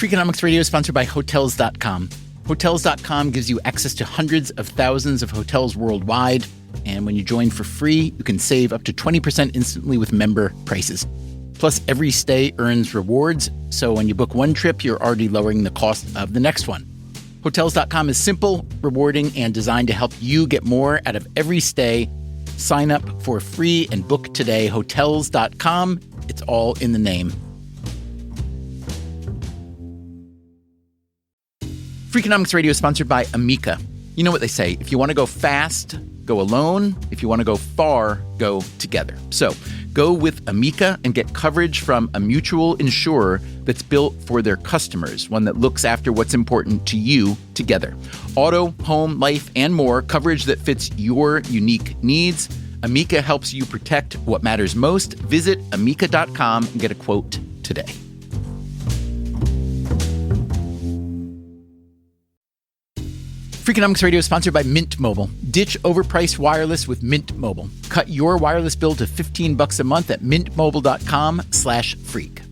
Freakonomics Radio is sponsored by Hotels.com. Hotels.com gives you access to hundreds of thousands of hotels worldwide. And when you join for free, you can save up to 20% instantly with member prices. Plus, every stay earns rewards. So when you book one trip, you're already lowering the cost of the next one. Hotels.com is simple, rewarding, and designed to help you get more out of every stay. Sign up for free and book today. Hotels.com. It's all in the name. Freakonomics Radio is sponsored by Amica. You know what they say, if you want to go fast, go alone. If you want to go far, go together. So go with Amica and get coverage from a mutual insurer that's built for their customers, one that looks after what's important to you together. Auto, home, life, and more, coverage that fits your unique needs. Amica helps you protect what matters most. Visit amica.com and get a quote today. Freakonomics Radio is sponsored by Mint Mobile. Ditch overpriced wireless with Mint Mobile. Cut your wireless bill to $15 a month at mintmobile.com/freak.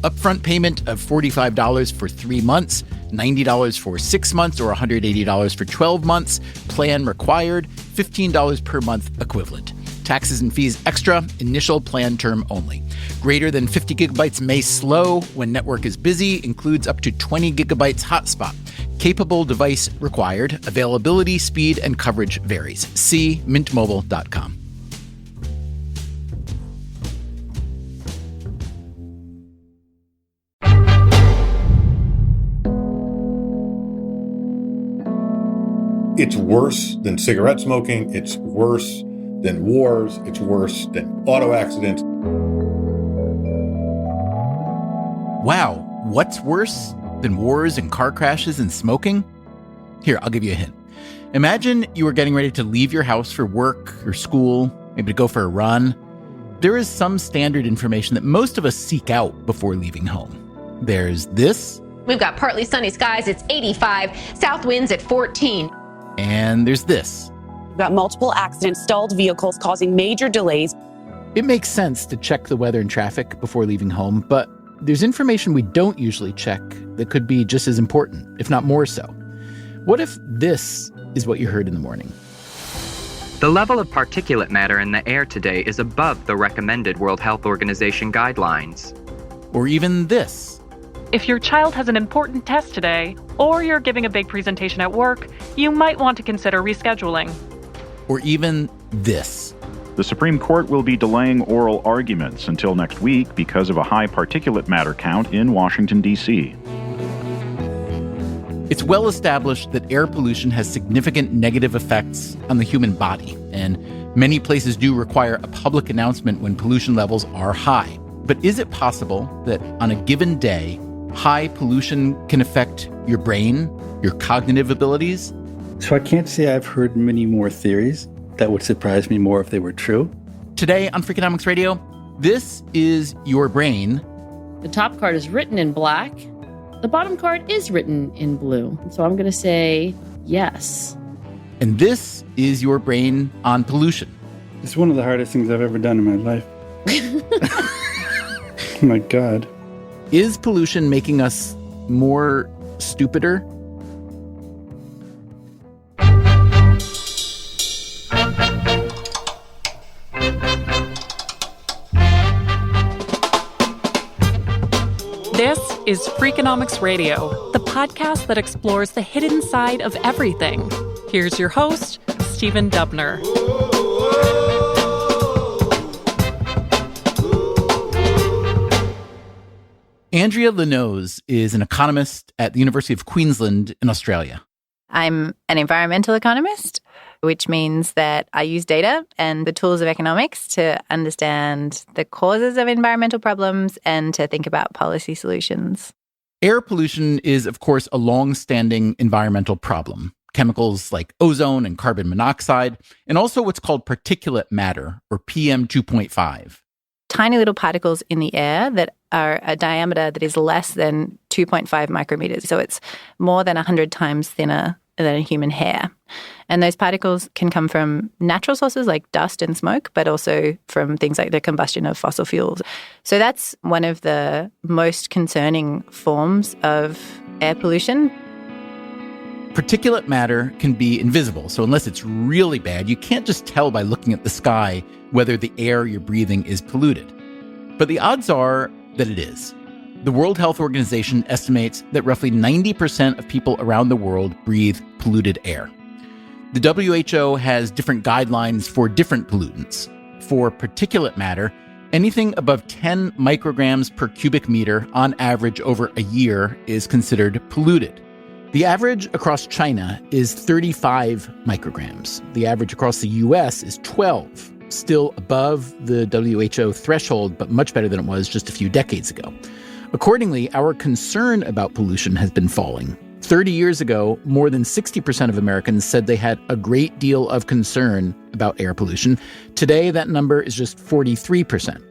Upfront payment of $45 for 3 months, $90 for 6 months, or $180 for 12 months. Plan required, $15 per month equivalent. Taxes and fees extra, initial plan term only. Greater than 50 gigabytes may slow when network is busy, includes up to 20 gigabytes hotspot. Capable device required. Availability, speed, and coverage varies. See mintmobile.com. It's worse than cigarette smoking. It's worse than wars. It's worse than auto accidents. Wow, what's worse than wars and car crashes and smoking? Here, I'll give you a hint. Imagine you were getting ready to leave your house for work or school, maybe to go for a run. There is some standard information that most of us seek out before leaving home. There's this. We've got partly sunny skies, it's 85, south winds at 14. And there's this. We've got multiple accidents, stalled vehicles causing major delays. It makes sense to check the weather and traffic before leaving home, but there's information we don't usually check that could be just as important, if not more so. What if this is what you heard in the morning? The level of particulate matter in the air today is above the recommended World Health Organization guidelines. Or even this. If your child has an important test today, or you're giving a big presentation at work, you might want to consider rescheduling. Or even this. The Supreme Court will be delaying oral arguments until next week because of a high particulate matter count in Washington, D.C. It's well established that air pollution has significant negative effects on the human body, and many places do require a public announcement when pollution levels are high. But is it possible that on a given day, high pollution can affect your brain, your cognitive abilities? So I can't say I've heard many more theories. That would surprise me more if they were true. Today on Freakonomics Radio, this is your brain. The top card is written in black. The bottom card is written in blue. So I'm going to say yes. And this is your brain on pollution. It's one of the hardest things I've ever done in my life. Oh my God. Is pollution making us more stupider? This is Freakonomics Radio, the podcast that explores the hidden side of everything. Here's your host, Stephen Dubner. Andrea Lenoz is an economist at the University of Queensland in Australia. I'm an environmental economist, which means that I use data and the tools of economics to understand the causes of environmental problems and to think about policy solutions. Air pollution is, of course, a long-standing environmental problem. Chemicals like ozone and carbon monoxide, and also what's called particulate matter, or PM 2.5. Tiny little particles in the air that are a diameter that is less than 2.5 micrometers. So it's more than 100 times thinner than a human hair. And those particles can come from natural sources like dust and smoke, but also from things like the combustion of fossil fuels. So that's one of the most concerning forms of air pollution. Particulate matter can be invisible, so unless it's really bad, you can't just tell by looking at the sky whether the air you're breathing is polluted. But the odds are that it is. The World Health Organization estimates that roughly 90% of people around the world breathe polluted air. The WHO has different guidelines for different pollutants. For particulate matter, anything above 10 micrograms per cubic meter on average over a year is considered polluted. The average across China is 35 micrograms. The average across the US is 12, still above the WHO threshold, but much better than it was just a few decades ago. Accordingly, our concern about pollution has been falling. 30 years ago, more than 60% of Americans said they had a great deal of concern about air pollution. Today, that number is just 43%.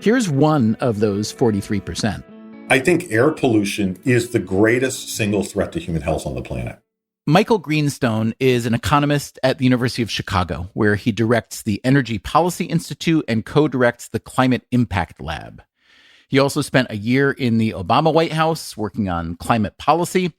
Here's one of those 43%. I think air pollution is the greatest single threat to human health on the planet. Michael Greenstone is an economist at the University of Chicago, where he directs the Energy Policy Institute and co-directs the Climate Impact Lab. He also spent a year in the Obama White House working on climate policy.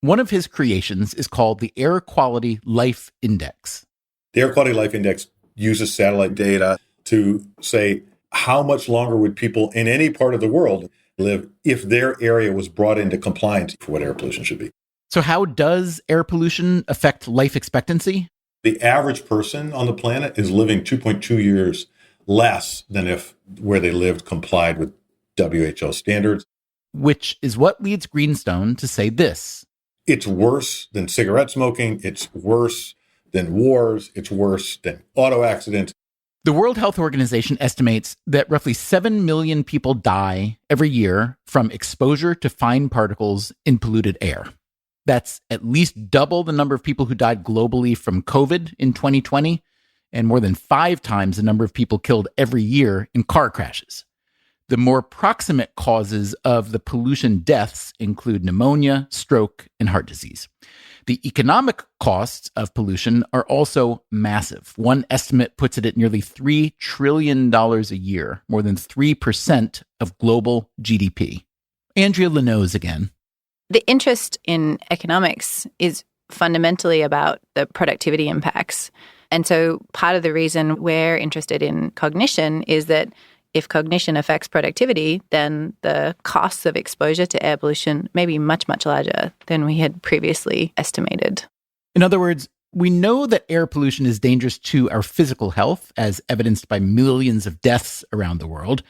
One of his creations is called the Air Quality Life Index. The Air Quality Life Index uses satellite data to say how much longer would people in any part of the world live if their area was brought into compliance for what air pollution should be. So how does air pollution affect life expectancy? The average person on the planet is living 2.2 years less than if where they lived complied with WHO standards. Which is what leads Greenstone to say this. It's worse than cigarette smoking. It's worse than wars. It's worse than auto accidents. The World Health Organization estimates that roughly 7 million people die every year from exposure to fine particles in polluted air. That's at least double the number of people who died globally from COVID in 2020, and more than 5 times the number of people killed every year in car crashes. The more proximate causes of the pollution deaths include pneumonia, stroke, and heart disease. The economic costs of pollution are also massive. One estimate puts it at nearly $3 trillion a year, more than 3% of global GDP. Andrea Lenoz again. The interest in economics is fundamentally about the productivity impacts. And so part of the reason we're interested in cognition is that if cognition affects productivity, then the costs of exposure to air pollution may be much, much larger than we had previously estimated. In other words, we know that air pollution is dangerous to our physical health, as evidenced by millions of deaths around the world.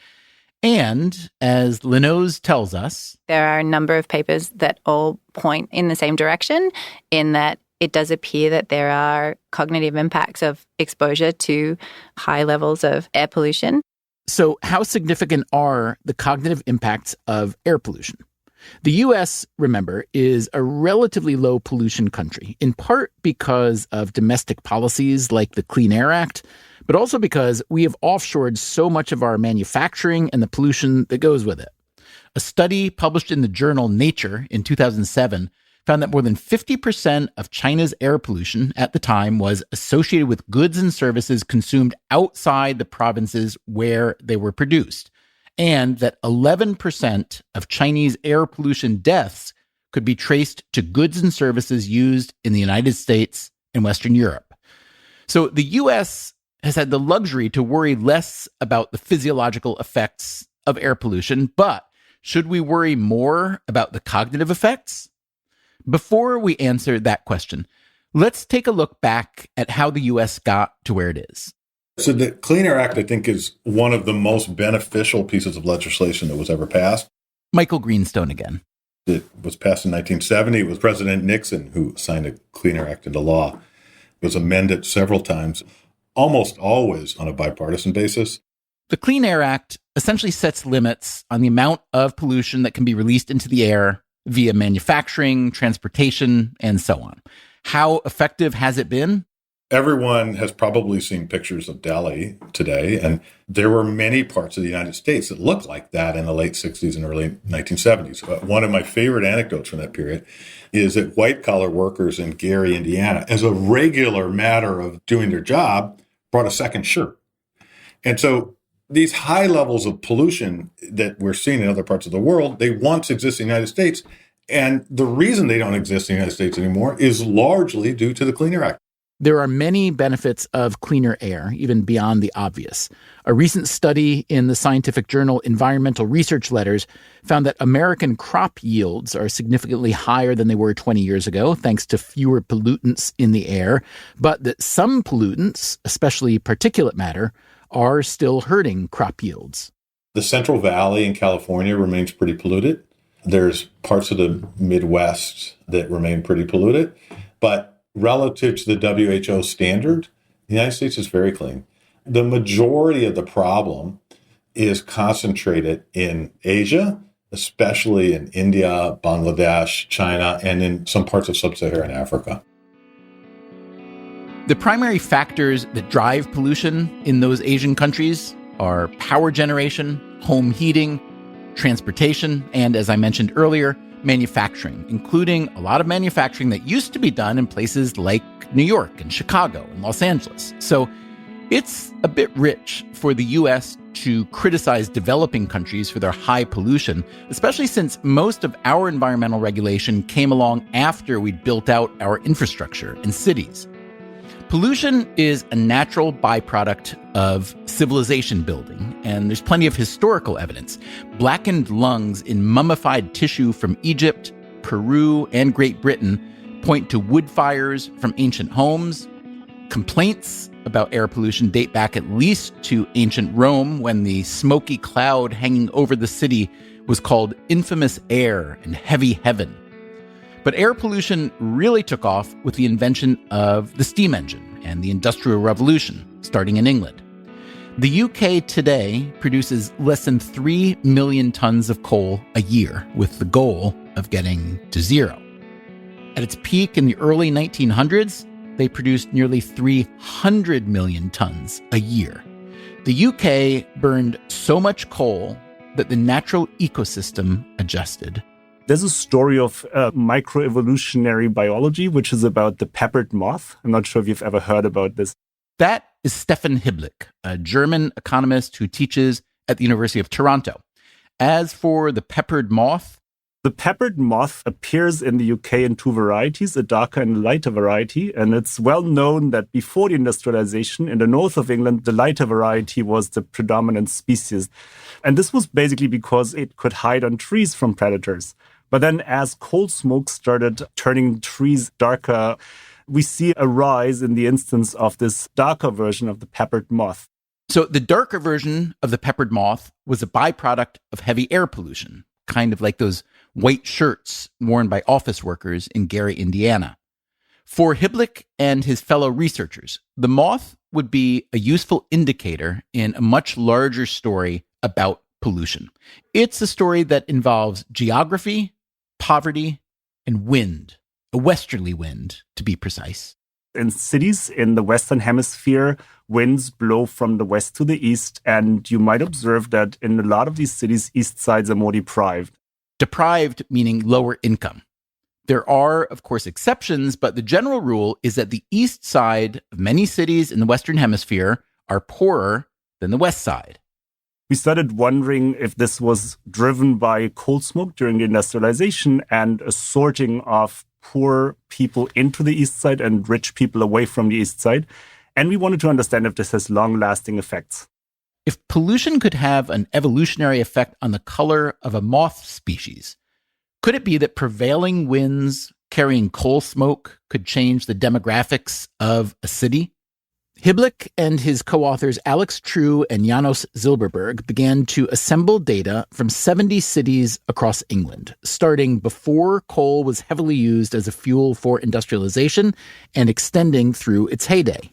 And as Lenoz tells us, there are a number of papers that all point in the same direction, in that it does appear that there are cognitive impacts of exposure to high levels of air pollution. So how significant are the cognitive impacts of air pollution? The U.S., remember, is a relatively low pollution country, in part because of domestic policies like the Clean Air Act, but also because we have offshored so much of our manufacturing and the pollution that goes with it. A study published in the journal Nature in 2007 found that more than 50% of China's air pollution at the time was associated with goods and services consumed outside the provinces where they were produced, and that 11% of Chinese air pollution deaths could be traced to goods and services used in the United States and Western Europe. So the U.S. has had the luxury to worry less about the physiological effects of air pollution, but should we worry more about the cognitive effects? Before we answer that question, let's take a look back at how the U.S. got to where it is. So the Clean Air Act, I think, is one of the most beneficial pieces of legislation that was ever passed. Michael Greenstone again. It was passed in 1970. It was President Nixon who signed the Clean Air Act into law. It was amended several times, almost always on a bipartisan basis. The Clean Air Act essentially sets limits on the amount of pollution that can be released into the air via manufacturing, transportation, and so on. How effective has it been? Everyone has probably seen pictures of Delhi today, and there were many parts of the United States that looked like that in the late 60s and early 1970s. One of my favorite anecdotes from that period is that white-collar workers in Gary, Indiana, as a regular matter of doing their job, brought a second shirt. And so these high levels of pollution that we're seeing in other parts of the world, they once existed in the United States. And the reason they don't exist in the United States anymore is largely due to the Clean Air Act. There are many benefits of cleaner air, even beyond the obvious. A recent study in the scientific journal Environmental Research Letters found that American crop yields are significantly higher than they were 20 years ago, thanks to fewer pollutants in the air, but that some pollutants, especially particulate matter, are still hurting crop yields. The Central Valley in California remains pretty polluted. There's parts of the Midwest that remain pretty polluted, but relative to the WHO standard, the United States is very clean. The majority of the problem is concentrated in Asia, especially in India, Bangladesh, China, and in some parts of sub-Saharan Africa. The primary factors that drive pollution in those Asian countries are power generation, home heating, transportation, and, as I mentioned earlier, manufacturing, including a lot of manufacturing that used to be done in places like New York and Chicago and Los Angeles. So it's a bit rich for the U.S. to criticize developing countries for their high pollution, especially since most of our environmental regulation came along after we'd built out our infrastructure in cities. Pollution is a natural byproduct of civilization building, and there's plenty of historical evidence. Blackened lungs in mummified tissue from Egypt, Peru, and Great Britain point to wood fires from ancient homes. Complaints about air pollution date back at least to ancient Rome, when the smoky cloud hanging over the city was called infamous air and heavy heaven. But air pollution really took off with the invention of the steam engine and the Industrial Revolution, starting in England. The UK today produces less than 3 million tons of coal a year, with the goal of getting to zero. At its peak in the early 1900s, they produced nearly 300 million tons a year. The UK burned so much coal that the natural ecosystem adjusted. There's a story of microevolutionary biology, which is about the peppered moth. I'm not sure if you've ever heard about this. That is Stefan Hiblick, a German economist who teaches at the University of Toronto. As for the peppered moth appears in the UK in two varieties, a darker and a lighter variety. And it's well known that before the industrialization, in the north of England, the lighter variety was the predominant species. And this was basically because it could hide on trees from predators. But then as coal smoke started turning trees darker, we see a rise in the instance of this darker version of the peppered moth. So the darker version of the peppered moth was a byproduct of heavy air pollution, kind of like those white shirts worn by office workers in Gary, Indiana. For Hiblick and his fellow researchers, the moth would be a useful indicator in a much larger story about pollution. It's a story that involves geography, poverty, and wind, a westerly wind, to be precise. In cities in the Western Hemisphere, winds blow from the west to the east, and you might observe that in a lot of these cities, east sides are more deprived. Deprived meaning lower income. There are, of course, exceptions, but the general rule is that the east side of many cities in the Western Hemisphere are poorer than the west side. We started wondering if this was driven by coal smoke during the industrialization and a sorting of poor people into the east side and rich people away from the east side. And we wanted to understand if this has long-lasting effects. If pollution could have an evolutionary effect on the color of a moth species, could it be that prevailing winds carrying coal smoke could change the demographics of a city? Hiblick and his co-authors Alex True and Janos Zilberberg began to assemble data from 70 cities across England, starting before coal was heavily used as a fuel for industrialization and extending through its heyday.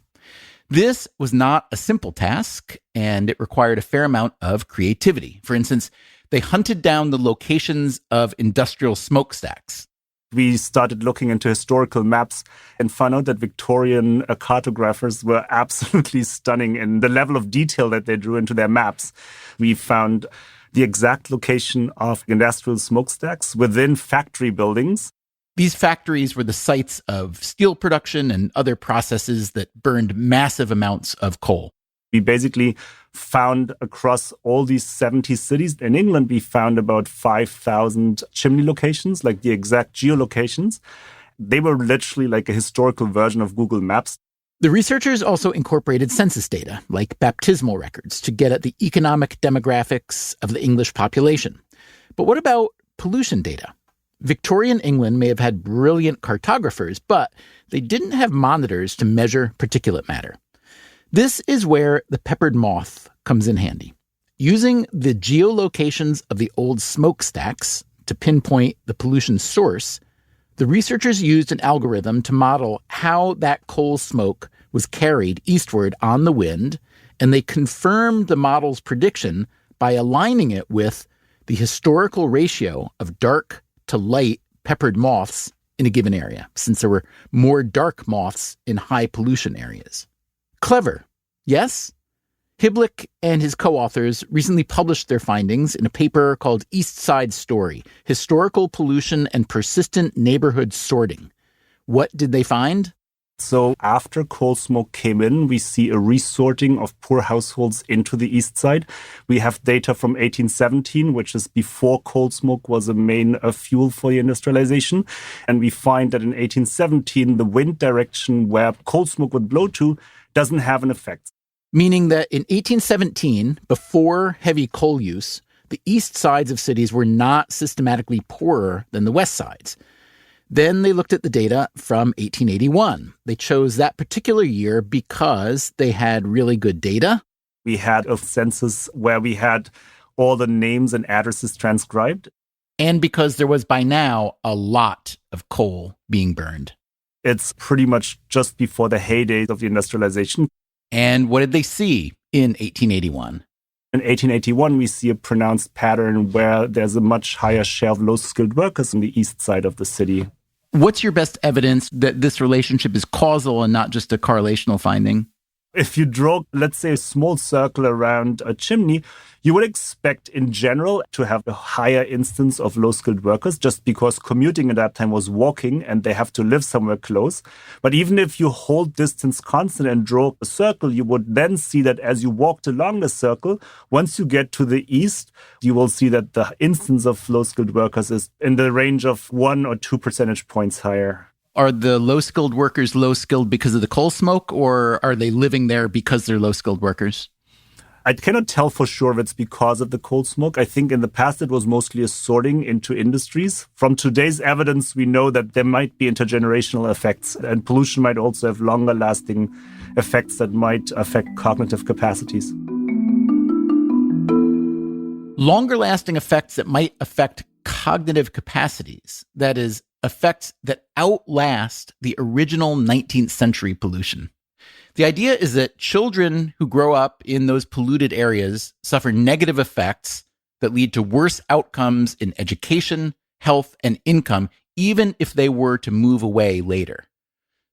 This was not a simple task, and it required a fair amount of creativity. For instance, they hunted down the locations of industrial smokestacks. We started looking into historical maps and found out that Victorian cartographers were absolutely stunning in the level of detail that they drew into their maps. We found the exact location of industrial smokestacks within factory buildings. These factories were the sites of steel production and other processes that burned massive amounts of coal. We basically found across all these 70 cities in England, we found about 5,000 chimney locations, like the exact geolocations. They were literally like a historical version of Google Maps. The researchers also incorporated census data, like baptismal records, to get at the economic demographics of the English population. But what about pollution data? Victorian England may have had brilliant cartographers, but they didn't have monitors to measure particulate matter. This is where the peppered moth comes in handy. Using the geolocations of the old smokestacks to pinpoint the pollution source, the researchers used an algorithm to model how that coal smoke was carried eastward on the wind, and they confirmed the model's prediction by aligning it with the historical ratio of dark to light peppered moths in a given area, since there were more dark moths in high pollution areas. Clever, yes? Hiblick and his co-authors recently published their findings in a paper called East Side Story, Historical Pollution and Persistent Neighborhood Sorting. What did they find? So after coal smoke came in, we see a resorting of poor households into the east side. We have data from 1817, which is before coal smoke was a main fuel for the industrialization. And we find that in 1817, the wind direction where coal smoke would blow to doesn't have an effect. Meaning that in 1817, before heavy coal use, the east sides of cities were not systematically poorer than the west sides. Then they looked at the data from 1881. They chose that particular year because they had really good data. We had a census where we had all the names and addresses transcribed. And because there was by now a lot of coal being burned. It's pretty much just before the heyday of the industrialization. And what did they see in 1881? In 1881, we see a pronounced pattern where there's a much higher share of low-skilled workers on the east side of the city. What's your best evidence that this relationship is causal and not just a correlational finding? If you draw, let's say, a small circle around a chimney, you would expect in general to have a higher instance of low-skilled workers just because commuting at that time was walking and they have to live somewhere close. But even if you hold distance constant and draw a circle, you would then see that as you walked along the circle, once you get to the east, you will see that the instance of low-skilled workers is in the range of 1 or 2 percentage points higher. Are the low-skilled workers low-skilled because of the coal smoke, or are they living there because they're low-skilled workers? I cannot tell for sure if it's because of the coal smoke. I think in the past it was mostly a sorting into industries. From today's evidence, we know that there might be intergenerational effects, and pollution might also have longer-lasting effects that might affect cognitive capacities. Longer-lasting effects that might affect cognitive capacities, that is, effects that outlast the original 19th century pollution. The idea is that children who grow up in those polluted areas suffer negative effects that lead to worse outcomes in education, health, and income, even if they were to move away later.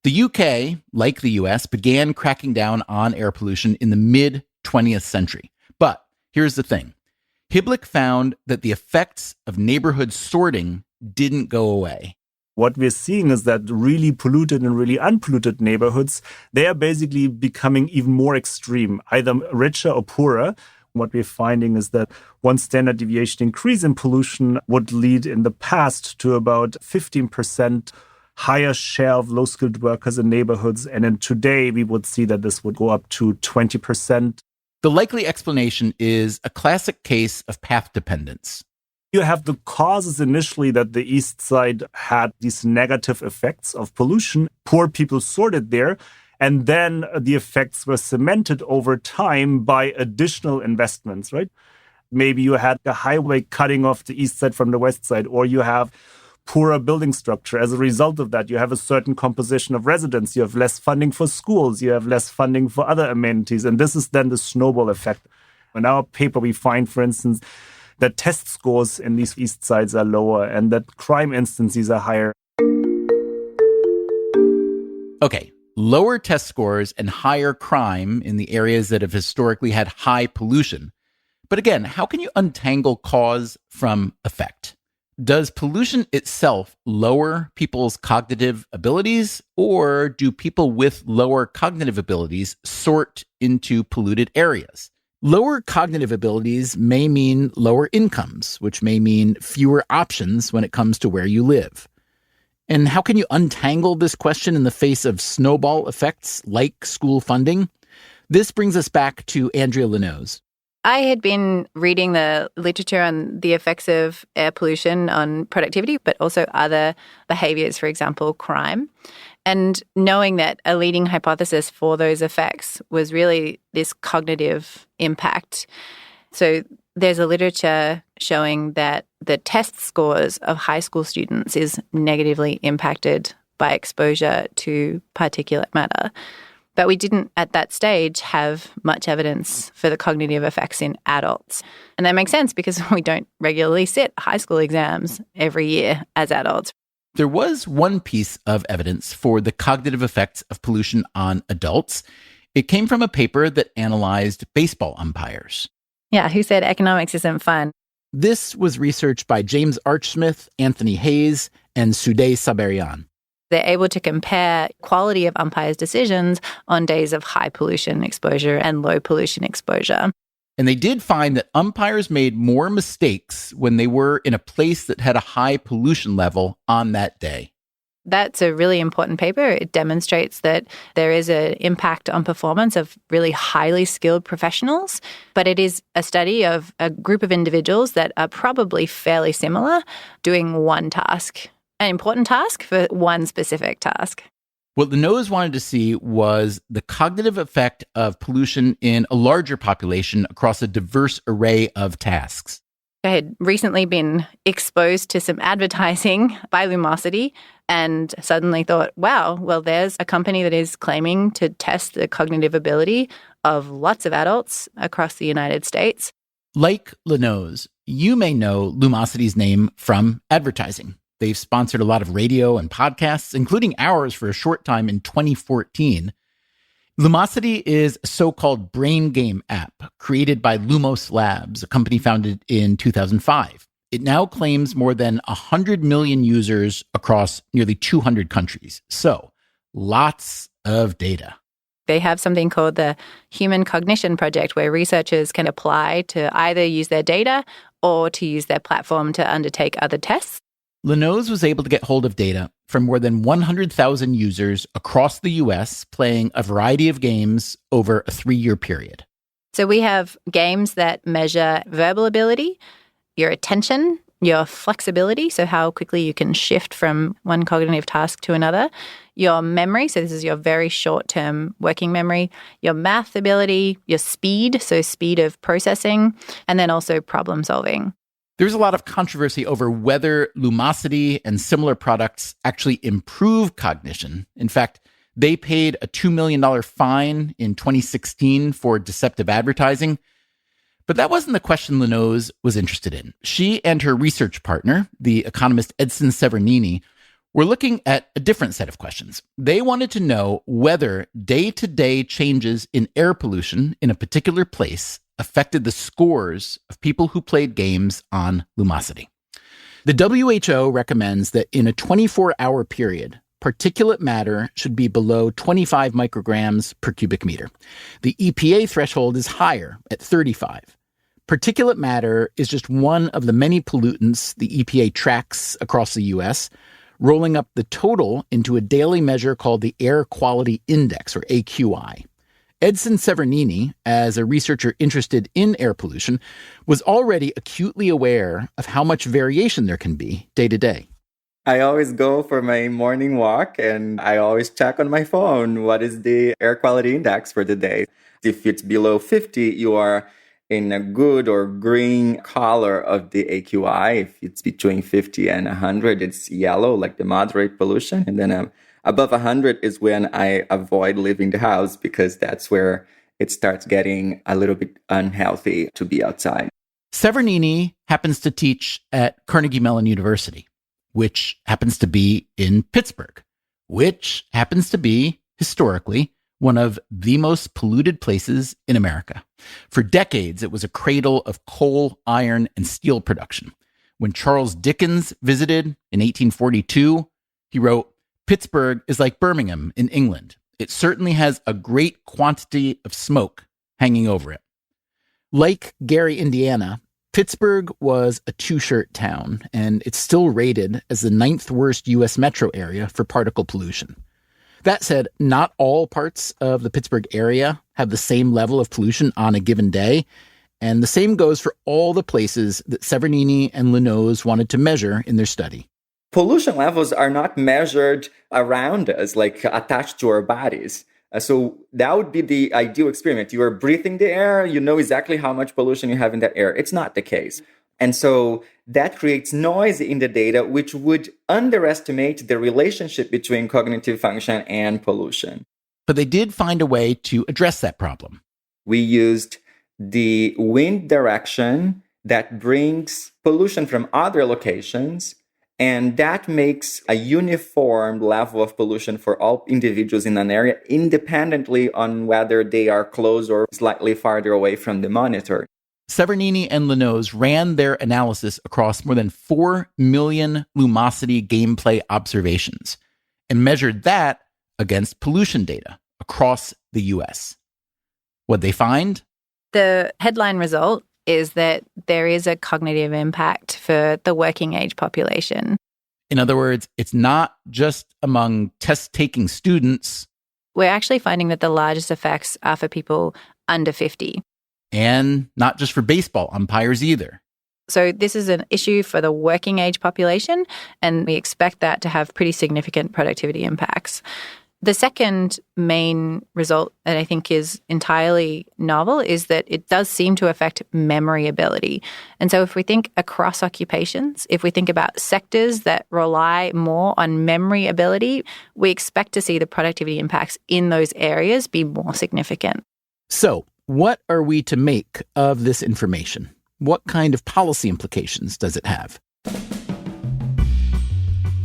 The UK, like the US, began cracking down on air pollution in the mid-20th century. But here's the thing. Hiblick found that the effects of neighborhood sorting didn't go away. What we're seeing is that really polluted and really unpolluted neighborhoods, they are basically becoming even more extreme, either richer or poorer. What we're finding is that one standard deviation increase in pollution would lead in the past to about 15% higher share of low-skilled workers in neighborhoods. And then today, we would see that this would go up to 20%. The likely explanation is a classic case of path dependence. You have the causes initially that the east side had these negative effects of pollution. Poor people sorted there. And then the effects were cemented over time by additional investments, right? Maybe you had a highway cutting off the east side from the west side, or you have poorer building structure. As a result of that, you have a certain composition of residents. You have less funding for schools. You have less funding for other amenities. And this is then the snowball effect. In our paper, we find, for instance, that test scores in these east sides are lower and that crime instances are higher. Okay, lower test scores and higher crime in the areas that have historically had high pollution. But again, how can you untangle cause from effect? Does pollution itself lower people's cognitive abilities, or do people with lower cognitive abilities sort into polluted areas? Lower cognitive abilities may mean lower incomes, which may mean fewer options when it comes to where you live. And how can you untangle this question in the face of snowball effects like school funding? This brings us back to Andrea Lenoz. I had been reading the literature on the effects of air pollution on productivity, but also other behaviors, for example, crime. And knowing that a leading hypothesis for those effects was really this cognitive impact. So there's a literature showing that the test scores of high school students is negatively impacted by exposure to particulate matter. But we didn't, at that stage, have much evidence for the cognitive effects in adults. And that makes sense because we don't regularly sit high school exams every year as adults. There was one piece of evidence for the cognitive effects of pollution on adults. It came from a paper that analyzed baseball umpires. Yeah, who said economics isn't fun? This was research by James Archsmith, Anthony Hayes, and Sudey Sabarian. They're able to compare quality of umpires' decisions on days of high pollution exposure and low pollution exposure. And they did find that umpires made more mistakes when they were in a place that had a high pollution level on that day. That's a really important paper. It demonstrates that there is an impact on performance of really highly skilled professionals, but it is a study of a group of individuals that are probably fairly similar doing one task. An important task for one specific task. What Lenoz wanted to see was the cognitive effect of pollution in a larger population across a diverse array of tasks. I had recently been exposed to some advertising by Lumosity and suddenly thought, wow, well, there's a company that is claiming to test the cognitive ability of lots of adults across the United States. Like Lenoz, you may know Lumosity's name from advertising. They've sponsored a lot of radio and podcasts, including ours for a short time in 2014. Lumosity is a so-called brain game app created by Lumos Labs, a company founded in 2005. It now claims more than 100 million users across nearly 200 countries. So, lots of data. They have something called the Human Cognition Project, where researchers can apply to either use their data or to use their platform to undertake other tests. Lenoz was able to get hold of data from more than 100,000 users across the U.S. playing a variety of games over a 3-year period. So we have games that measure verbal ability, your attention, your flexibility, so how quickly you can shift from one cognitive task to another, your memory, so this is your very short-term working memory, your math ability, your speed, so speed of processing, and then also problem solving. There's a lot of controversy over whether Lumosity and similar products actually improve cognition. In fact, they paid a $2 million fine in 2016 for deceptive advertising. But that wasn't the question Lenoz was interested in. She and her research partner, the economist Edson Severnini, were looking at a different set of questions. They wanted to know whether day-to-day changes in air pollution in a particular place affected the scores of people who played games on Lumosity. The WHO recommends that in a 24-hour period, particulate matter should be below 25 micrograms per cubic meter. The EPA threshold is higher at 35. Particulate matter is just one of the many pollutants the EPA tracks across the U.S., rolling up the total into a daily measure called the Air Quality Index, or AQI. Edson Severnini, as a researcher interested in air pollution, was already acutely aware of how much variation there can be day to day. I always go for my morning walk and I always check on my phone what is the air quality index for the day. If it's below 50, you are in a good or green color of the AQI. If it's between 50 and 100, it's yellow, like the moderate pollution. And then above 100 is when I avoid leaving the house because that's where it starts getting a little bit unhealthy to be outside. Severnini happens to teach at Carnegie Mellon University, which happens to be in Pittsburgh, which happens to be, historically, one of the most polluted places in America. For decades, it was a cradle of coal, iron, and steel production. When Charles Dickens visited in 1842, he wrote, "Pittsburgh is like Birmingham in England. It certainly has a great quantity of smoke hanging over it." Like Gary, Indiana, Pittsburgh was a two-shirt town, and it's still rated as the 9th worst U.S. metro area for particle pollution. That said, not all parts of the Pittsburgh area have the same level of pollution on a given day, and the same goes for all the places that Severnini and Lenoz wanted to measure in their study. Pollution levels are not measured around us, like attached to our bodies. So that would be the ideal experiment. You are breathing the air, you know exactly how much pollution you have in that air. It's not the case. And so that creates noise in the data, which would underestimate the relationship between cognitive function and pollution. But they did find a way to address that problem. We used the wind direction that brings pollution from other locations, and that makes a uniform level of pollution for all individuals in an area, independently on whether they are close or slightly farther away from the monitor. Severnini and Lenoz ran their analysis across more than 4 million lumosity gameplay observations and measured that against pollution data across the U.S. What'd they find? The headline result is that there is a cognitive impact for the working age population. In other words, it's not just among test-taking students. We're actually finding that the largest effects are for people under 50. And not just for baseball umpires either. So this is an issue for the working age population, and we expect that to have pretty significant productivity impacts. The second main result that I think is entirely novel is that it does seem to affect memory ability. And so if we think across occupations, if we think about sectors that rely more on memory ability, we expect to see the productivity impacts in those areas be more significant. So what are we to make of this information? What kind of policy implications does it have?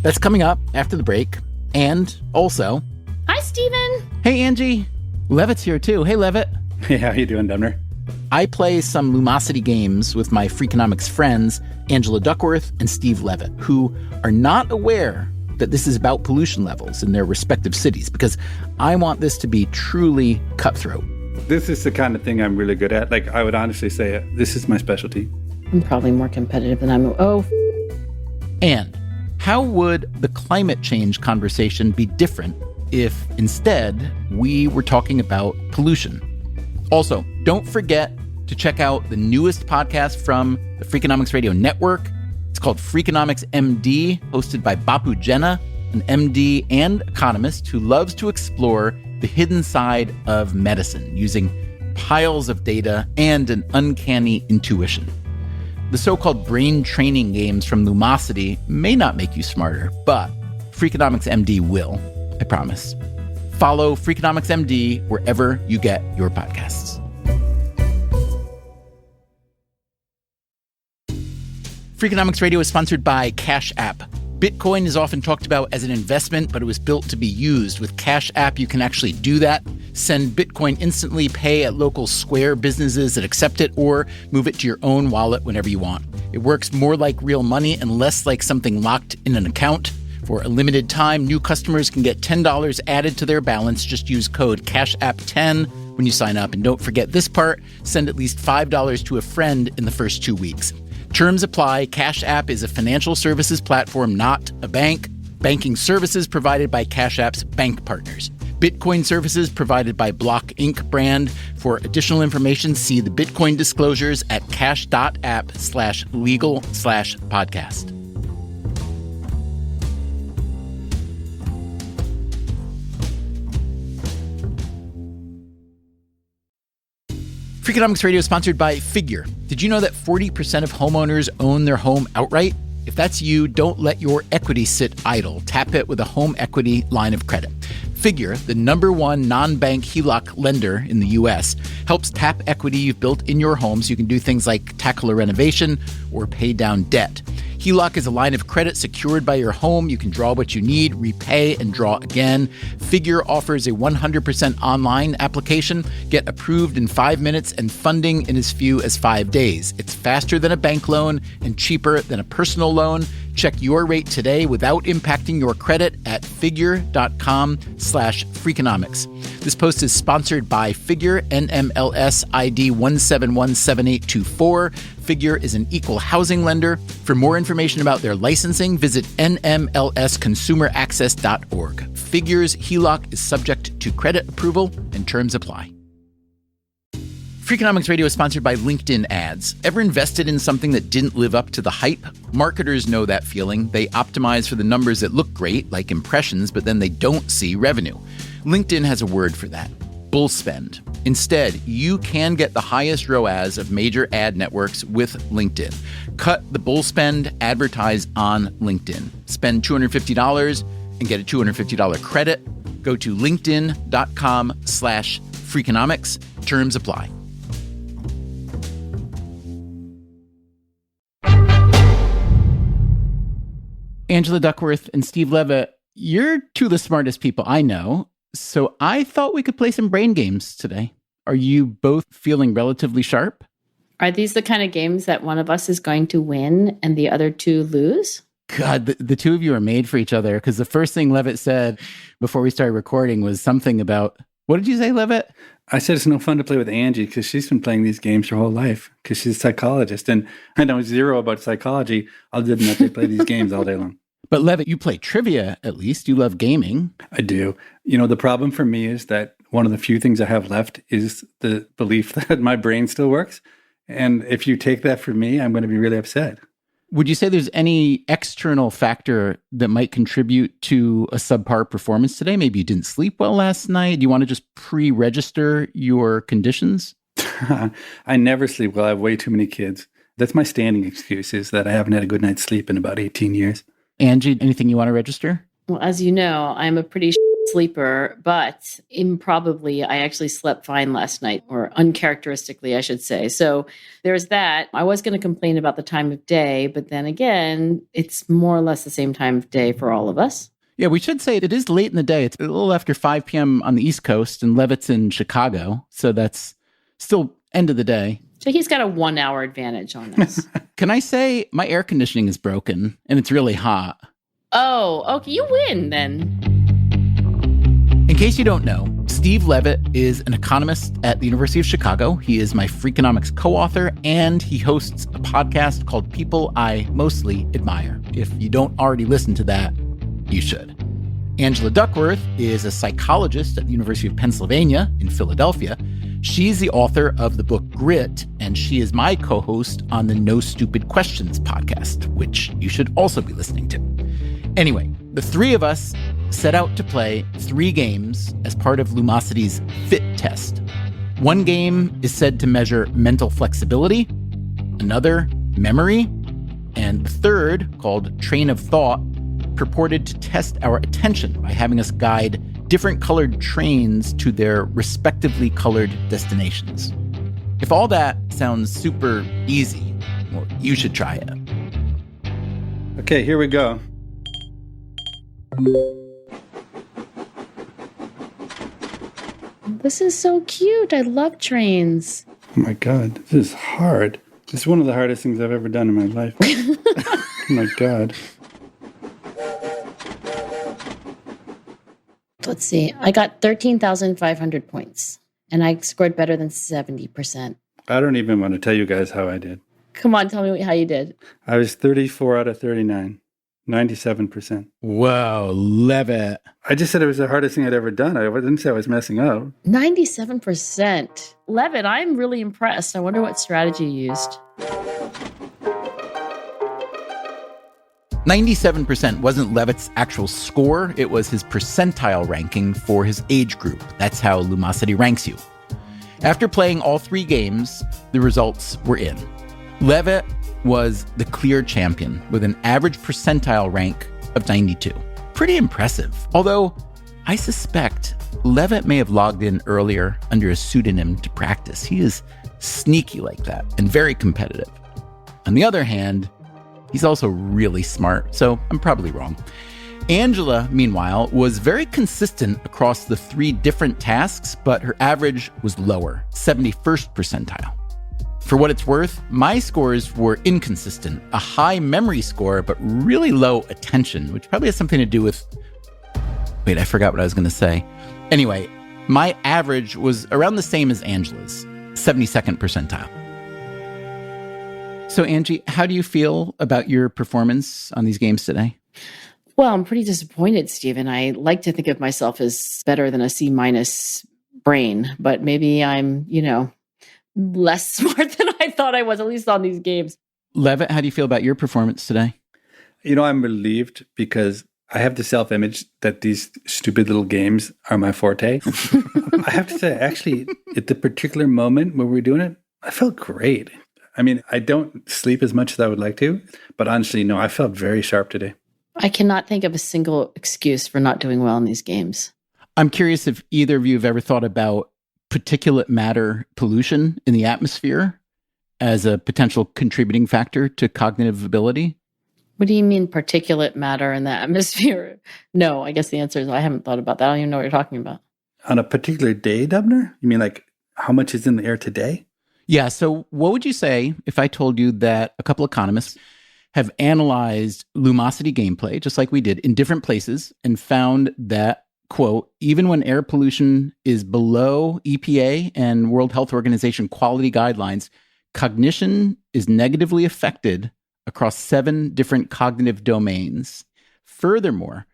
That's coming up after the break. And also... Hi, Stephen. Hey, Angie. Levitt's here, too. Hey, Levitt. Hey, how you doing, Dubner? I play some Lumosity games with my Freakonomics friends, Angela Duckworth and Steve Levitt, who are not aware that this is about pollution levels in their respective cities, because I want this to be truly cutthroat. This is the kind of thing I'm really good at. Like, I would honestly say this is my specialty. I'm probably more competitive than I'm... And how would the climate change conversation be different if instead we were talking about pollution? Also, don't forget to check out the newest podcast from the Freakonomics Radio Network. It's called Freakonomics MD, hosted by Bapu Jena, an MD and economist who loves to explore the hidden side of medicine using piles of data and an uncanny intuition. The so-called brain training games from Lumosity may not make you smarter, but Freakonomics MD will, I promise. Follow Freakonomics MD wherever you get your podcasts. Freakonomics Radio is sponsored by Cash App. Bitcoin is often talked about as an investment, but it was built to be used. With Cash App, you can actually do that. Send Bitcoin instantly, pay at local Square businesses that accept it, or move it to your own wallet whenever you want. It works more like real money and less like something locked in an account. For a limited time, new customers can get $10 added to their balance. Just use code CashApp10 when you sign up. And don't forget this part, send at least $5 to a friend in the first 2 weeks. Terms apply. Cash App is a financial services platform, not a bank. Banking services provided by Cash App's bank partners. Bitcoin services provided by Block Inc. brand. For additional information, see the Bitcoin disclosures at cash.app/legal/podcast. Freakonomics Radio is sponsored by Figure. Did you know that 40% of homeowners own their home outright? If that's you, don't let your equity sit idle. Tap it with a home equity line of credit. Figure, the #1 non-bank HELOC lender in the U.S., helps tap equity you've built in your home so you can do things like tackle a renovation or pay down debt. HELOC is a line of credit secured by your home. You can draw what you need, repay, and draw again. Figure offers a 100% online application. Get approved in 5 minutes and funding in as few as 5 days. It's faster than a bank loan and cheaper than a personal loan. Check your rate today without impacting your credit at figure.com/Freakonomics. This post is sponsored by Figure, NMLS ID 1717824. Figure is an equal housing lender. For more information about their licensing, visit nmlsconsumeraccess.org. Figure's HELOC is subject to credit approval and terms apply. Freakonomics Radio is sponsored by LinkedIn ads. Ever invested in something that didn't live up to the hype? Marketers know that feeling. They optimize for the numbers that look great, like impressions, but then they don't see revenue. LinkedIn has a word for that: bull spend. Instead, you can get the highest ROAS of major ad networks with LinkedIn. Cut the bull spend, advertise on LinkedIn. Spend $250 and get a $250 credit. Go to linkedin.com/Freakonomics. Terms apply. Angela Duckworth and Steve Levitt, you're two of the smartest people I know, so I thought we could play some brain games today. Are you both feeling relatively sharp? Are these the kind of games that one of us is going to win and the other two lose? God, the two of you are made for each other, because the first thing Levitt said before we started recording was something about, what did you say, Levitt? I said it's no fun to play with Angie because she's been playing these games her whole life because she's a psychologist. And I know zero about psychology other than that they play these games all day long. But Levitt, you play trivia at least. You love gaming. I do. You know, the problem for me is that one of the few things I have left is the belief that my brain still works. And if you take that from me, I'm going to be really upset. Would you say there's any external factor that might contribute to a subpar performance today? Maybe you didn't sleep well last night. Do you want to just pre-register your conditions? I never sleep well. I have way too many kids. That's my standing excuse, is that I haven't had a good night's sleep in about 18 years. Angie, anything you want to register? Well, as you know, I'm a pretty sleeper, but improbably, I actually slept fine last night, or uncharacteristically, I should say. So there's that. I was going to complain about the time of day, but then again, it's more or less the same time of day for all of us. Yeah, we should say it is late in the day. It's a little after 5 p.m. on the East Coast, and Levitt's in Chicago. So that's still end of the day. So he's got a 1 hour advantage on us. Can I say my air conditioning is broken and it's really hot? Oh, okay. You win then. In case you don't know, Steve Levitt is an economist at the University of Chicago. He is my Freakonomics co-author, and he hosts a podcast called People I Mostly Admire. If you don't already listen to that, you should. Angela Duckworth is a psychologist at the University of Pennsylvania in Philadelphia. She's the author of the book Grit, and she is my co-host on the No Stupid Questions podcast, which you should also be listening to. Anyway, the three of us set out to play 3 games as part of Lumosity's FIT test. One game is said to measure mental flexibility, another memory, and the third, called Train of Thought, purported to test our attention by having us guide different colored trains to their respectively colored destinations. If all that sounds super easy, well, you should try it. Okay, here we go. This is so cute. I love trains. Oh my God, this is hard. This is one of the hardest things I've ever done in my life. Oh my God. Let's see. I got 13,500 points, and I scored better than 70%. I don't even want to tell you guys how I did. Come on, tell me how you did. I was 34 out of 39, 97%. Whoa, Levitt. I just said it was the hardest thing I'd ever done. I didn't say I was messing up. 97%. Levitt, I'm really impressed. I wonder what strategy you used. 97% wasn't Levitt's actual score. It was his percentile ranking for his age group. That's how Lumosity ranks you. After playing all 3 games, the results were in. Levitt was the clear champion with an average percentile rank of 92. Pretty impressive. Although, I suspect Levitt may have logged in earlier under a pseudonym to practice. He is sneaky like that and very competitive. On the other hand, He's also really smart, so I'm probably wrong. Angela, meanwhile, was very consistent across the 3 different tasks, but her average was lower, 71st percentile. For what it's worth, my scores were inconsistent, a high memory score, but really low attention, which probably has something to do with... Wait, I forgot what I was going to say. Anyway, my average was around the same as Angela's, 72nd percentile. So, Angie, how do you feel about your performance on these games today? Well, I'm pretty disappointed, Stephen. I like to think of myself as better than a C- brain, but maybe I'm, less smart than I thought I was, at least on these games. Levitt, how do you feel about your performance today? I'm relieved because I have the self-image that these stupid little games are my forte. I have to say, actually, at the particular moment when we were doing it, I felt great. I mean, I don't sleep as much as I would like to, but honestly, no, I felt very sharp today. I cannot think of a single excuse for not doing well in these games. I'm curious if either of you have ever thought about particulate matter pollution in the atmosphere as a potential contributing factor to cognitive ability. What do you mean particulate matter in the atmosphere? No, I guess the answer is I haven't thought about that. I don't even know what you're talking about. On a particular day, Dubner? You mean like how much is in the air today? Yeah, so what would you say if I told you that a couple economists have analyzed lumosity gameplay, just like we did, in different places and found that, quote, even when air pollution is below EPA and World Health Organization quality guidelines, cognition is negatively affected across 7 different cognitive domains. Furthermore,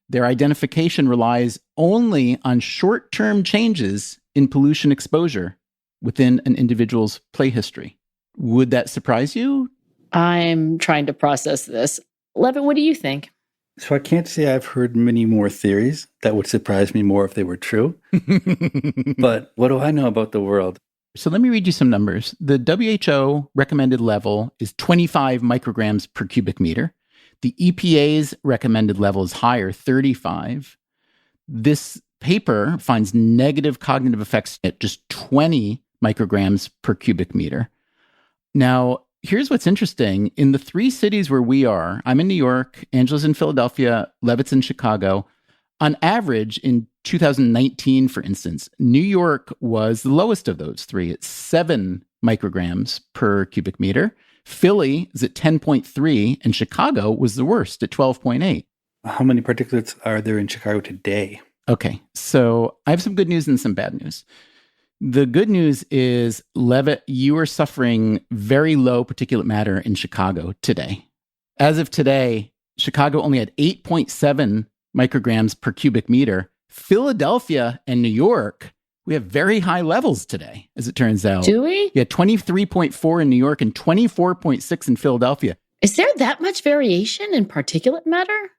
their identification relies only on short-term changes in pollution exposure within an individual's play history. Would that surprise you? I'm trying to process this. Levitt, what do you think? So I can't say I've heard many more theories that would surprise me more if they were true. But what do I know about the world? So let me read you some numbers. The WHO recommended level is 25 micrograms per cubic meter. The EPA's recommended level is higher, 35. This paper finds negative cognitive effects at just 20 micrograms per cubic meter. Now, here's what's interesting. In the 3 cities where we are, I'm in New York, Angela's in Philadelphia, Levitt's in Chicago. On average, in 2019, for instance, New York was the lowest of those 3 at 7 micrograms per cubic meter. Philly is at 10.3, and Chicago was the worst at 12.8. How many particulates are there in Chicago today? Okay, so I have some good news and some bad news. The good news is, Levitt, you are suffering very low particulate matter in Chicago today. As of today, Chicago only had 8.7 micrograms per cubic meter. Philadelphia and New York, we have very high levels today, as it turns out. Do we? Yeah, 23.4 in New York and 24.6 in Philadelphia. Is there that much variation in particulate matter?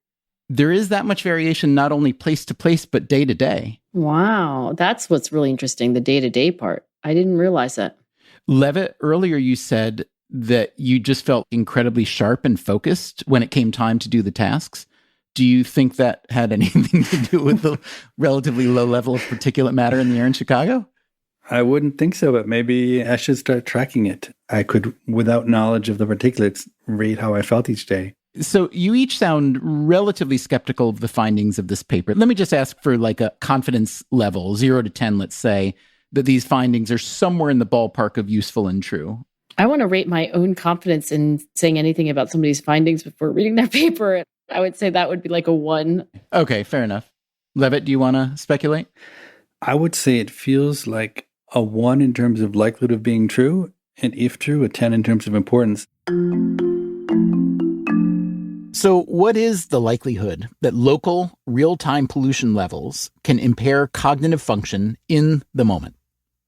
There is that much variation, not only place to place, but day to day. Wow, that's what's really interesting, the day-to-day part. I didn't realize that. Levitt, earlier you said that you just felt incredibly sharp and focused when it came time to do the tasks. Do you think that had anything to do with the relatively low level of particulate matter in the air in Chicago? I wouldn't think so, but maybe I should start tracking it. I could, without knowledge of the particulates, rate how I felt each day. So you each sound relatively skeptical of the findings of this paper. Let me just ask for like a confidence level, 0 to 10, let's say, that these findings are somewhere in the ballpark of useful and true. I want to rate my own confidence in saying anything about somebody's findings before reading that paper. I would say that would be like a 1. Okay, fair enough. Levitt, do you want to speculate? I would say it feels like a 1 in terms of likelihood of being true, and if true, a 10 in terms of importance. So what is the likelihood that local real-time pollution levels can impair cognitive function in the moment?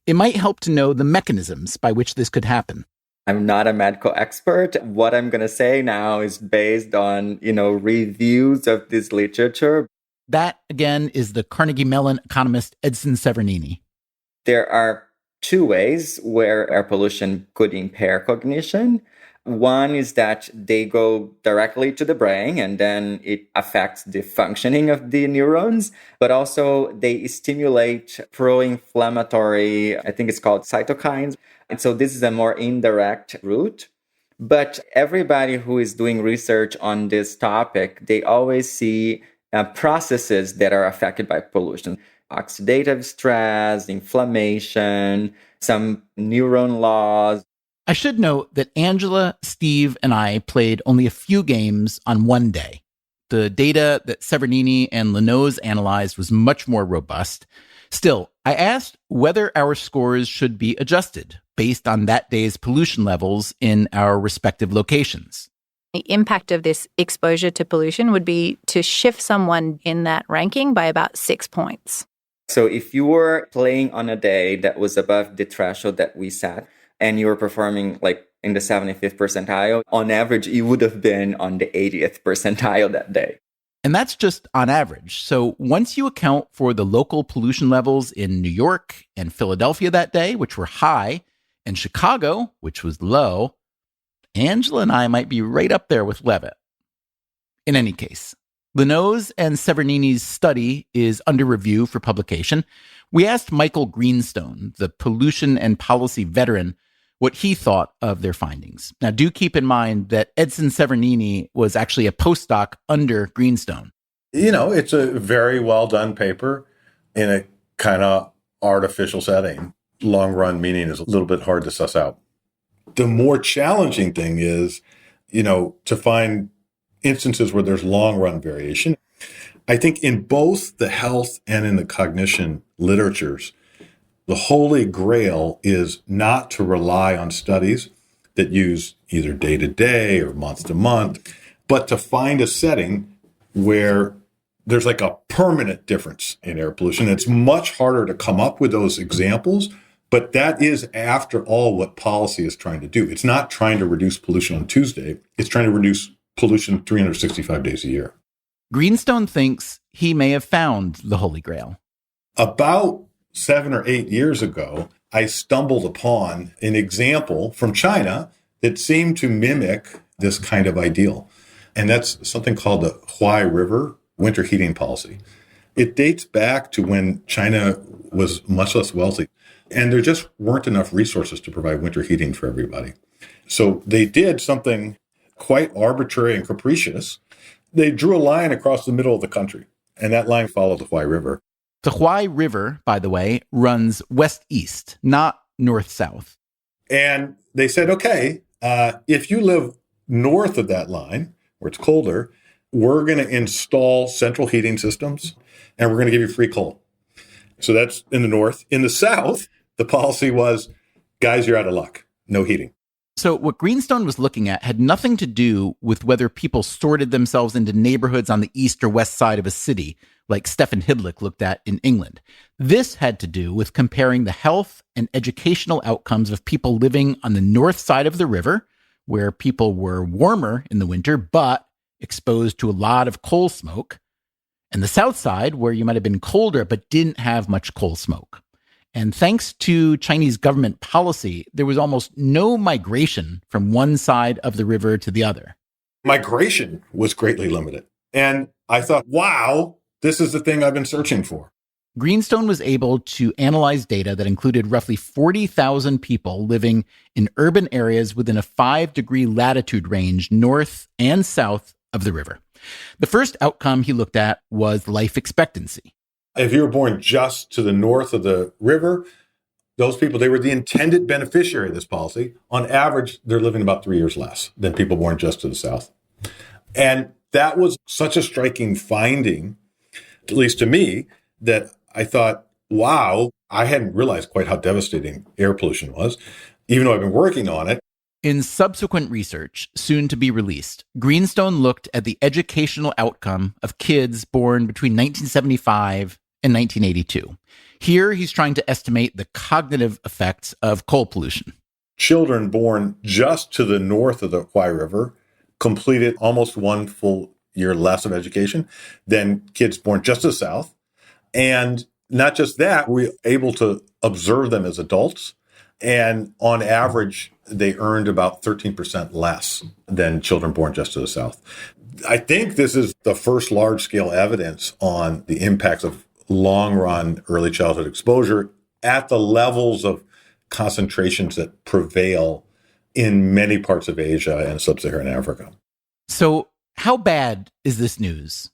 It might help to know the mechanisms by which this could happen. I'm not a medical expert. What I'm going to say now is based on, reviews of this literature. That, again, is the Carnegie Mellon economist Edson Severnini. There are 2 ways where air pollution could impair cognition. One is that they go directly to the brain and then it affects the functioning of the neurons, but also they stimulate pro-inflammatory, I think it's called cytokines. And so this is a more indirect route. But everybody who is doing research on this topic, they always see processes that are affected by pollution. Oxidative stress, inflammation, some neuron laws. I should note that Angela, Steve, and I played only a few games on one day. The data that Severnini and Lenoz analyzed was much more robust. Still, I asked whether our scores should be adjusted based on that day's pollution levels in our respective locations. The impact of this exposure to pollution would be to shift someone in that ranking by about 6 points. So if you were playing on a day that was above the threshold that we set, and you were performing like in the 75th percentile, on average, you would have been on the 80th percentile that day. And that's just on average. So once you account for the local pollution levels in New York and Philadelphia that day, which were high, and Chicago, which was low, Angela and I might be right up there with Levitt. In any case, Lenoz and Severnini's study is under review for publication. We asked Michael Greenstone, the pollution and policy veteran, what he thought of their findings. Now, do keep in mind that Edson Severnini was actually a postdoc under Greenstone. You know, it's a very well done paper in a kind of artificial setting. Long run meaning is a little bit hard to suss out. The more challenging thing is, to find instances where there's long run variation. I think in both the health and in the cognition literatures, the holy grail is not to rely on studies that use either day to day or month to month, but to find a setting where there's like a permanent difference in air pollution. It's much harder to come up with those examples, but that is, after all, what policy is trying to do. It's not trying to reduce pollution on Tuesday. It's trying to reduce pollution 365 days a year. Greenstone thinks he may have found the holy grail. About 7 or 8 years ago, I stumbled upon an example from China that seemed to mimic this kind of ideal. And that's something called the Huai River winter heating policy. It dates back to when China was much less wealthy, and there just weren't enough resources to provide winter heating for everybody. So they did something quite arbitrary and capricious. They drew a line across the middle of the country, and that line followed the Huai River. The Huai River, by the way, runs west-east, not north-south. And they said, okay, if you live north of that line, where it's colder, we're going to install central heating systems, and we're going to give you free coal. So that's in the north. In the south, the policy was, guys, you're out of luck. No heating. So what Greenstone was looking at had nothing to do with whether people sorted themselves into neighborhoods on the east or west side of a city, like Stefan Hidlich looked at in England. This had to do with comparing the health and educational outcomes of people living on the north side of the river, where people were warmer in the winter, but exposed to a lot of coal smoke, and the south side, where you might have been colder, but didn't have much coal smoke. And thanks to Chinese government policy, there was almost no migration from one side of the river to the other. Migration was greatly limited. And I thought, wow, this is the thing I've been searching for. Greenstone was able to analyze data that included roughly 40,000 people living in urban areas within a 5-degree latitude range north and south of the river. The first outcome he looked at was life expectancy. If you were born just to the north of the river, those people, they were the intended beneficiary of this policy. On average, they're living about 3 years less than people born just to the south. And that was such a striking finding, at least to me, that I thought, wow, I hadn't realized quite how devastating air pollution was, even though I've been working on it. In subsequent research, soon to be released, Greenstone looked at the educational outcome of kids born between 1975 and 1982. Here, he's trying to estimate the cognitive effects of coal pollution. Children born just to the north of the Huai River completed almost 1 full year less of education than kids born just to the south. And not just that, we were able to observe them as adults. And on average, they earned about 13% less than children born just to the south. I think this is the first large-scale evidence on the impacts of long-run early childhood exposure at the levels of concentrations that prevail in many parts of Asia and sub-Saharan Africa. So how bad is this news?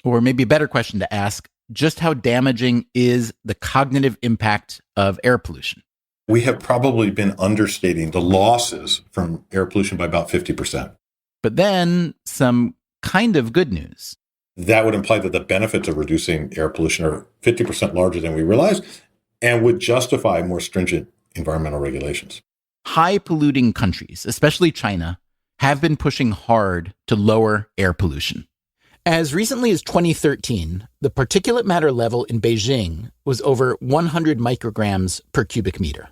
Or maybe a better question to ask, just how damaging is the cognitive impact of air pollution? We have probably been understating the losses from air pollution by about 50%. But then some kind of good news. That would imply that the benefits of reducing air pollution are 50% larger than we realize and would justify more stringent environmental regulations. High polluting countries, especially China, have been pushing hard to lower air pollution. As recently as 2013, the particulate matter level in Beijing was over 100 micrograms per cubic meter.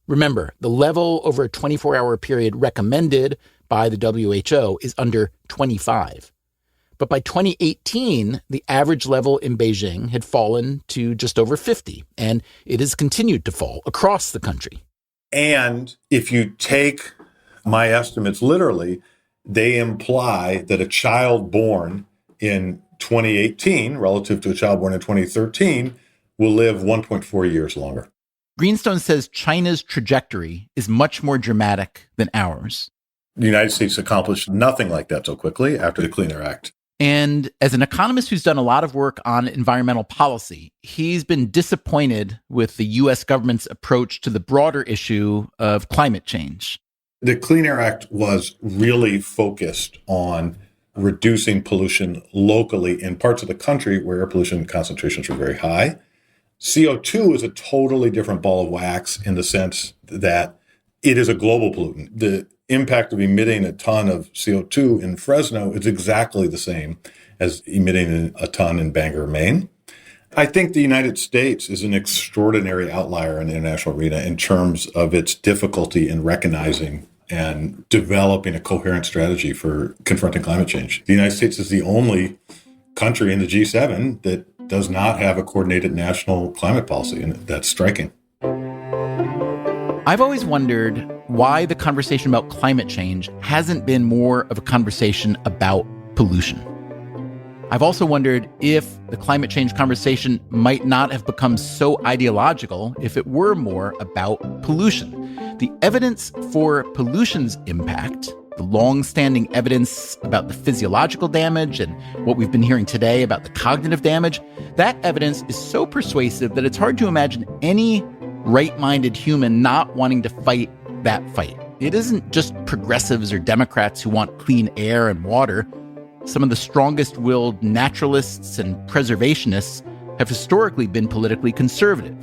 Remember, the level over a 24-hour period recommended by the WHO is under 25. But by 2018, the average level in Beijing had fallen to just over 50, and it has continued to fall across the country. And if you take my estimates literally, they imply that a child born in 2018 relative to a child born in 2013 will live 1.4 years longer. Greenstone says China's trajectory is much more dramatic than ours. The United States accomplished nothing like that so quickly after the Clean Air Act. And as an economist who's done a lot of work on environmental policy, he's been disappointed with the U.S. government's approach to the broader issue of climate change. The Clean Air Act was really focused on reducing pollution locally in parts of the country where air pollution concentrations were very high. CO2 is a totally different ball of wax in the sense that it is a global pollutant. The impact of emitting a ton of CO2 in Fresno is exactly the same as emitting a ton in Bangor, Maine. I think the United States is an extraordinary outlier in the international arena in terms of its difficulty in recognizing and developing a coherent strategy for confronting climate change. The United States is the only country in the G7 that does not have a coordinated national climate policy, and that's striking. I've always wondered why the conversation about climate change hasn't been more of a conversation about pollution. I've also wondered if the climate change conversation might not have become so ideological if it were more about pollution. The evidence for pollution's impact, the long-standing evidence about the physiological damage and what we've been hearing today about the cognitive damage, that evidence is so persuasive that it's hard to imagine any right-minded human not wanting to fight that fight. It isn't just progressives or Democrats who want clean air and water. Some of the strongest-willed naturalists and preservationists have historically been politically conservative.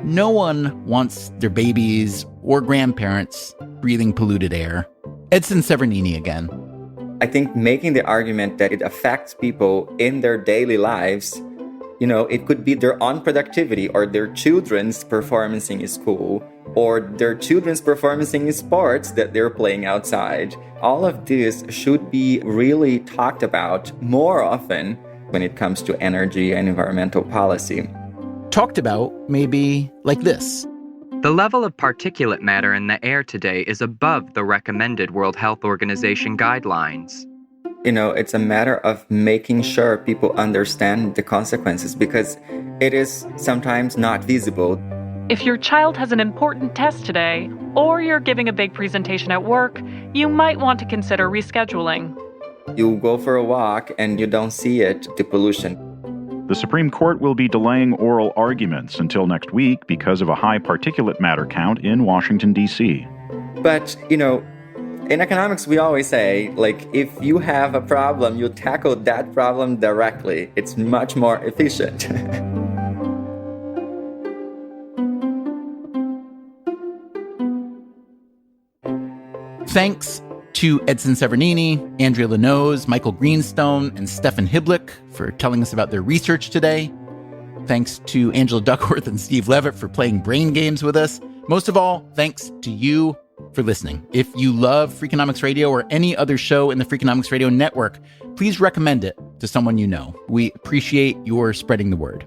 No one wants their babies or grandparents breathing polluted air. Edson Severnini again. I think making the argument that it affects people in their daily lives, it could be their own productivity or their children's performance in school or their children's performance in sports that they're playing outside. All of this should be really talked about more often when it comes to energy and environmental policy. Talked about maybe like this. The level of particulate matter in the air today is above the recommended World Health Organization guidelines. It's a matter of making sure people understand the consequences because it is sometimes not visible. If your child has an important test today, or you're giving a big presentation at work, you might want to consider rescheduling. You go for a walk and you don't see it, the pollution. The Supreme Court will be delaying oral arguments until next week because of a high particulate matter count in Washington, D.C. But, in economics, we always say, if you have a problem, you tackle that problem directly. It's much more efficient. Thanks to Edson Severnini, Andrea Lenoz, Michael Greenstone, and Stefan Hiblick for telling us about their research today. Thanks to Angela Duckworth and Steve Levitt for playing brain games with us. Most of all, thanks to you for listening. If you love Freakonomics Radio or any other show in the Freakonomics Radio Network, please recommend it to someone you know. We appreciate your spreading the word.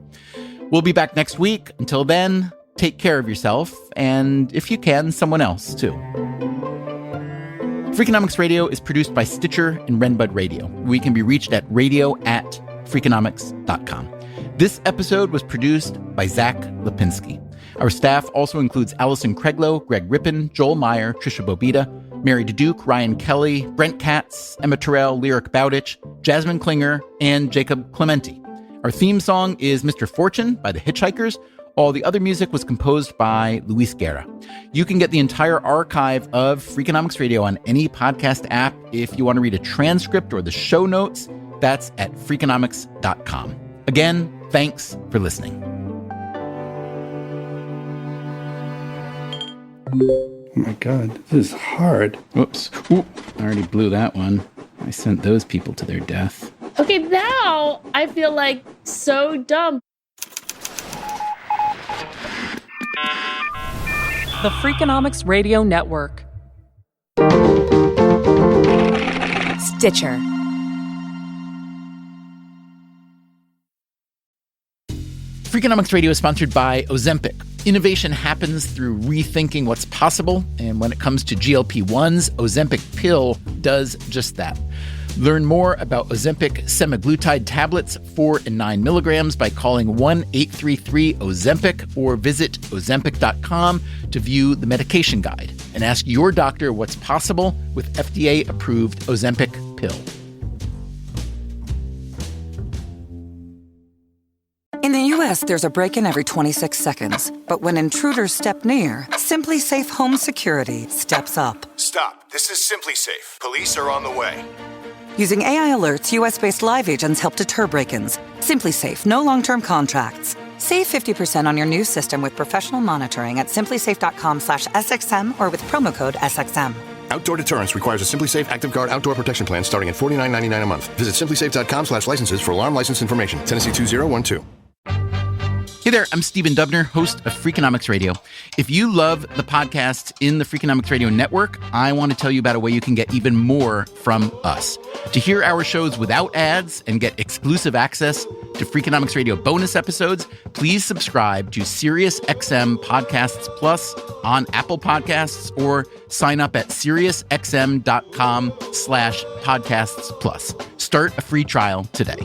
We'll be back next week. Until then, take care of yourself, and if you can, someone else too. Freakonomics Radio is produced by Stitcher and Renbud Radio. We can be reached at radio@freakonomics.com. This episode was produced by Zach Lipinski. Our staff also includes Allison Craiglow, Greg Rippin, Joel Meyer, Trisha Bobita, Mary DeDuke, Ryan Kelly, Brent Katz, Emma Terrell, Lyric Bowditch, Jasmine Klinger, and Jacob Clementi. Our theme song is Mr. Fortune by the Hitchhikers. All the other music was composed by Luis Guerra. You can get the entire archive of Freakonomics Radio on any podcast app. If you want to read a transcript or the show notes, that's at Freakonomics.com. Again, thanks for listening. Oh my God, this is hard. Whoops. Ooh, I already blew that one. I sent those people to their death. Okay, now I feel like so dumb. The Freakonomics Radio Network. Stitcher. Freakonomics Radio is sponsored by Ozempic. Innovation happens through rethinking what's possible, and when it comes to GLP-1s, Ozempic pill does just that. Learn more about Ozempic semaglutide tablets, 4 and 9 milligrams, by calling 1-833-OZEMPIC or visit Ozempic.com to view the medication guide and ask your doctor what's possible with FDA-approved Ozempic pill. In the U.S., there's a break-in every 26 seconds. But when intruders step near, Simply Safe Home Security steps up. Stop. This is Simply Safe. Police are on the way. Using AI alerts, U.S.-based live agents help deter break-ins. Simply Safe, no long-term contracts. Save 50% on your new system with professional monitoring at simplysafe.com/SXM or with promo code SXM. Outdoor deterrence requires a Simply Safe Active Guard outdoor protection plan starting at $49.99 a month. Visit simplysafe.com/licenses for alarm license information. Tennessee 2012. Hey there, I'm Stephen Dubner, host of Freakonomics Radio. If you love the podcasts in the Freakonomics Radio Network, I want to tell you about a way you can get even more from us. To hear our shows without ads and get exclusive access to Freakonomics Radio bonus episodes, please subscribe to SiriusXM Podcasts Plus on Apple Podcasts or sign up at SiriusXM.com/podcasts plus. Start a free trial today.